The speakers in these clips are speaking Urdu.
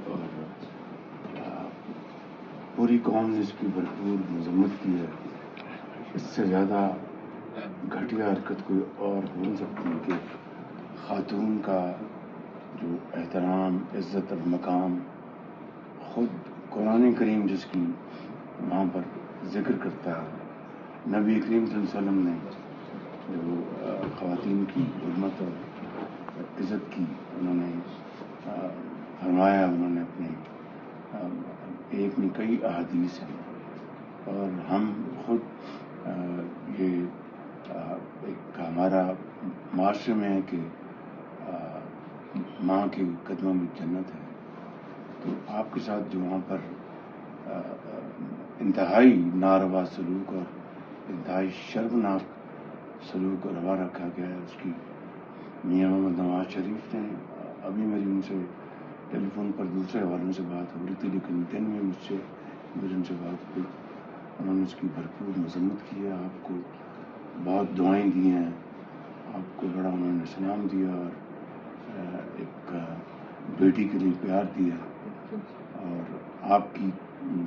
اور پوری قوم نے اس کی بھرپور مذمت کی ہے. اس سے زیادہ گھٹیا حرکت کوئی اور ہو نہیں سکتی کہ خاتون کا جو احترام، عزت اور مقام خود قرآن کریم جس کی وہاں پر ذکر کرتا ہے. نبی کریم صلی اللہ علیہ وسلم نے جو خواتین کی حرمت اور عزت کی انہوں نے فرمایا. انہوں نے اپنے ایک نہیں کئی احادیث ہیں اور ہم خود یہ ایک ہمارا معاشرے میں ہے کہ ماں کے قدموں میں جنت ہے. تو آپ کے ساتھ جو وہاں پر انتہائی ناروا سلوک اور انتہائی شرمناک سلوک اور روا رکھا گیا ہے اس کی میاں محمد نواز شریف نے ابھی میری ان سے ٹیلی فون پر دوسرے حوالوں سے بات ہو رہی تھی لیکن دن میں مجھ سے میری ان سے بات ہوئی. انہوں نے اس کی بھرپور مذمت کی ہے. آپ کو بہت دعائیں دی ہیں, آپ کو بڑا انہوں نے سلام دیا اور ایک بیٹی کے لیے پیار دیا اور آپ کی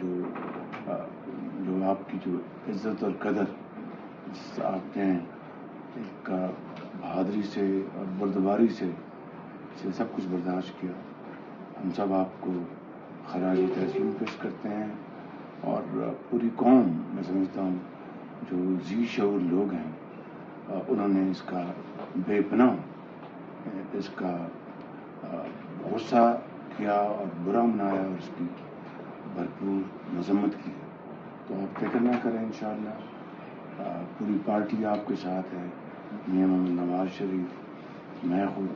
جو آپ کی جو عزت اور قدر جس سے آپ نے ایک بہادری سے اور بردباری سے سب کچھ برداشت کیا. ہم سب آپ کو خراج تحسین پیش کرتے ہیں اور پوری قوم میں سمجھتا ہوں جو ذی شعور لوگ ہیں انہوں نے اس کا بے پناہ اس کا غصہ کیا اور برا منایا اور اس کی بھرپور مذمت کی. تو آپ فکر نہ کریں, انشاءاللہ پوری پارٹی آپ کے ساتھ ہے. میاں محمد نواز شریف, میں خود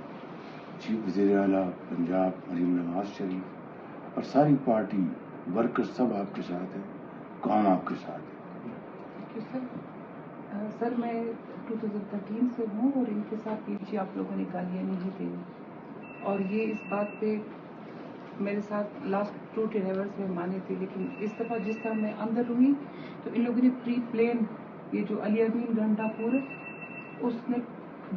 چیف وزیر اعلیٰ پنجاب مریم نواز شریف اور ساری پارٹی ورکر سب آپ کے ساتھ ہے, قوم آپ کے ساتھ ہے. سر میں 2013 سے ہوں اور ان کے ساتھ پیچھے آپ لوگوں نے گالیاں نہیں دی اور یہ اس بات پہ میرے ساتھ لاسٹ 2 ڈرائیورس میں مانے تھے, لیکن اس دفعہ جس طرح میں اندر ہوئی تو ان لوگوں نے پری پلین یہ جو علی امین گھنٹا پور اس نے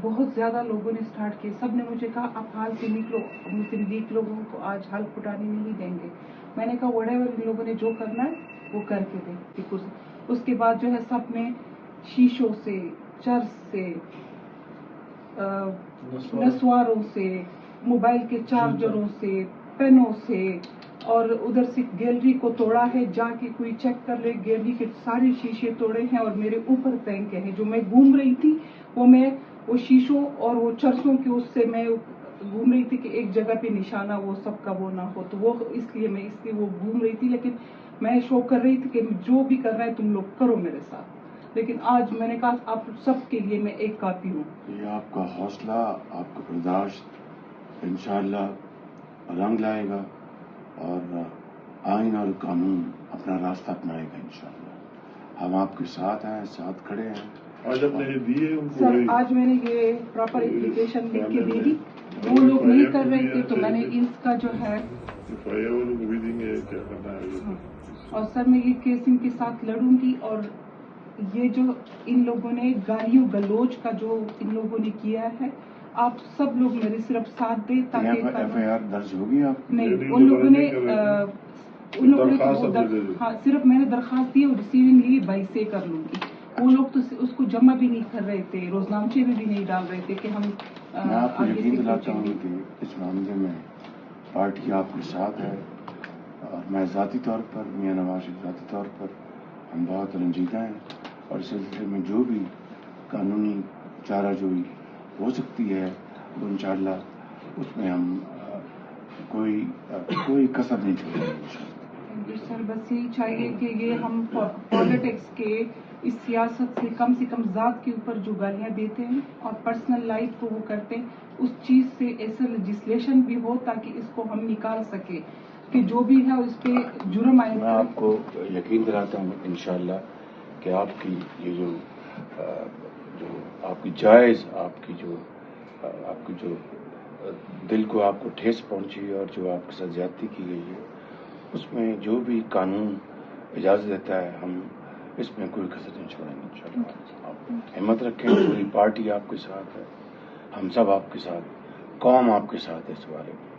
بہت زیادہ لوگوں نے سٹارٹ کیے. سب نے مجھے کہا آپ حال سے نکلو, مسلم لیگ لوگوں کو آج حلف اٹھانے نہیں دیں گے. میں نے کہا وٹ ایور ان لوگوں نے جو کرنا ہے وہ کر کے دیں. اس کے بعد جو ہے سب نے شیشوں سے, چرس سے, نسواروں سے, موبائل کے چارجروں سے, پینوں سے اور ادھر سے گیلری کو توڑا ہے. جا کے کوئی چیک کر لے, گیلری کے سارے شیشے توڑے ہیں اور میرے اوپر پھینکے ہیں. جو میں گھوم رہی تھی وہ شیشوں اور وہ چرسوں کی اس سے میں گھوم رہی تھی کہ ایک جگہ پہ نشانہ وہ سب کا وہ نہ ہو, تو وہ اس لیے وہ گھوم رہی تھی. لیکن میں شو کر رہی تھی کہ جو بھی کر رہا ہے تم لوگ کرو میرے ساتھ. لیکن آج میں نے کہا آپ سب کے لیے میں ایک کاپی ہوں. یہ آپ کا حوصلہ, آپ کا برداشت انشاءاللہ رنگ لائے گا اور آئین اور قانون اپنا راستہ اپنائے گا انشاءاللہ. ہم آپ کے ساتھ ہیں, ساتھ کھڑے ہیں. آج آپ نے دیے سر, آج میں نے یہ پراپر اپلیکیشن لکھ کے دے دی. وہ لوگ نہیں کر رہے تھے تو میں نے اس کا جو ہے بھی دیں گے کیا کرنا ہے. اور سر میں یہ کیس ان کے ساتھ لڑوں گی. اور یہ جو ان لوگوں نے گالیوں گلوچ کا جو ان لوگوں نے کیا ہے, آپ سب لوگ میرے صرف ساتھ دیں تاکہ ایف آئی آر درج ہوگی آپ نہیں. ان لوگوں نے ہاں صرف میں نے درخواست دی اور ریسیونگ لی 22 سے کر لوں گی. وہ لوگ تو اس کو جمع بھی نہیں کر رہے تھے, روزنامچے میں بھی نہیں ڈال رہے تھے کہ ہم میں آپ کو یقین دلاتا ہوں کہ اس معاملے میں پارٹی آپ کے ساتھ ہے. اور میں ذاتی طور پر, میاں نواز شریف ذاتی طور پر ہم بہت رنجیدہ ہیں اور اس سلسلے میں جو بھی قانونی چارہ جوئی ہو سکتی ہے وہ انشاءاللہ اس میں ہم کوئی کسر نہیں چھوڑیں گے. سر بس یہی چاہیے کہ یہ ہم پالیٹکس کے اس سیاست سے کم ذات کے اوپر جو گالیاں دیتے ہیں اور پرسنل لائف کو وہ کرتے ہیں, اس چیز سے ایسا لیجسلیشن بھی ہو تاکہ اس کو ہم نکال سکیں کہ جو بھی ہے اس پہ جرم آئے. میں آپ کو یقین دلاتا ہوں انشاءاللہ کہ آپ کی یہ جو آپ کی جائز آپ کی جو دل کو آپ کو ٹھیس پہنچی اور جو آپ کے ساتھ زیادتی کی گئی ہے اس میں جو بھی قانون اجازت دیتا ہے ہم اس میں کوئی کسر نہیں چھوڑیں گے انشاءاللہ. آپ ہمت رکھیں, پوری پارٹی آپ کے ساتھ ہے, ہم سب آپ کے ساتھ, قوم آپ کے ساتھ ہے اس بارے میں.